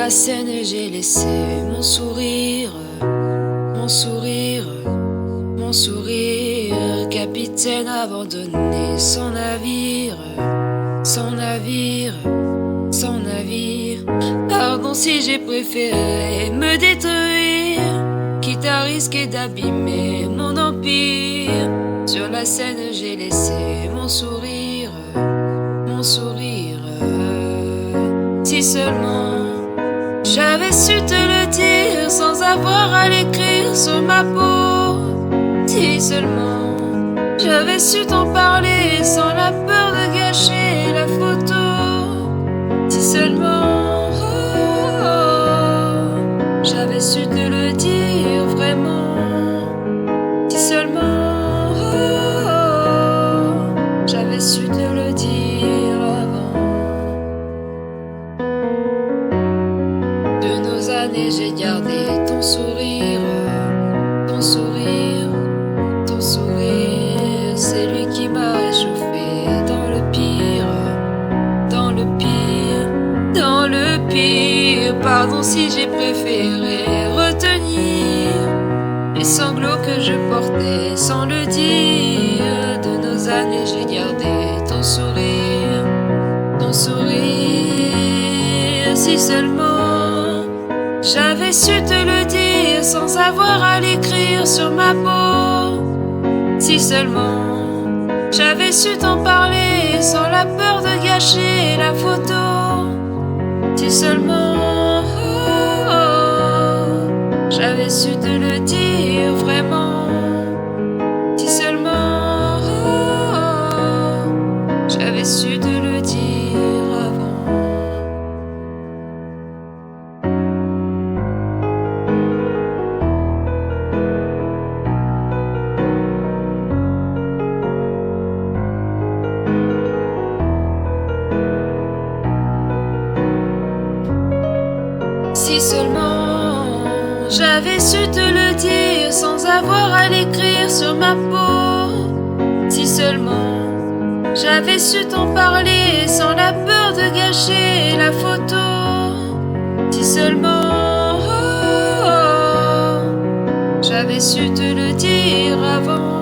la scène, j'ai laissé mon sourire, mon sourire, mon sourire. Capitaine abandonné son navire, son navire, son navire. Pardon si j'ai préféré me détruire, quitte à risquer d'abîmer mon empire. Sur la scène, j'ai laissé mon sourire, mon sourire. Si seulement j'avais su te le dire sans avoir à l'écrire sur ma peau. Si seulement j'avais su t'en parler sans la peur de gâcher la photo. Si seulement j'avais su te le dire vraiment. Si seulement j'avais su te le dire avant. De nos années, j'ai gardé ton sourire, ton sourire, ton sourire. C'est lui qui m'a réchauffé dans le pire, dans le pire, dans le pire. Pardon si j'ai préféré retenir les sanglots que je portais sans le dire. De nos années, j'ai gardé ton sourire, ton sourire. Si seulement j'avais su te le dire sans avoir à l'écrire sur ma peau. Si seulement j'avais su t'en parler sans la peur de gâcher la photo. Si seulement j'avais su te le dire vraiment. Si seulement j'avais su te le dire avant. Si seulement j'avais su te le dire sans avoir à l'écrire sur ma peau. Si seulement j'avais su t'en parler sans la peur de gâcher la photo. Si seulement j'avais su te le dire avant.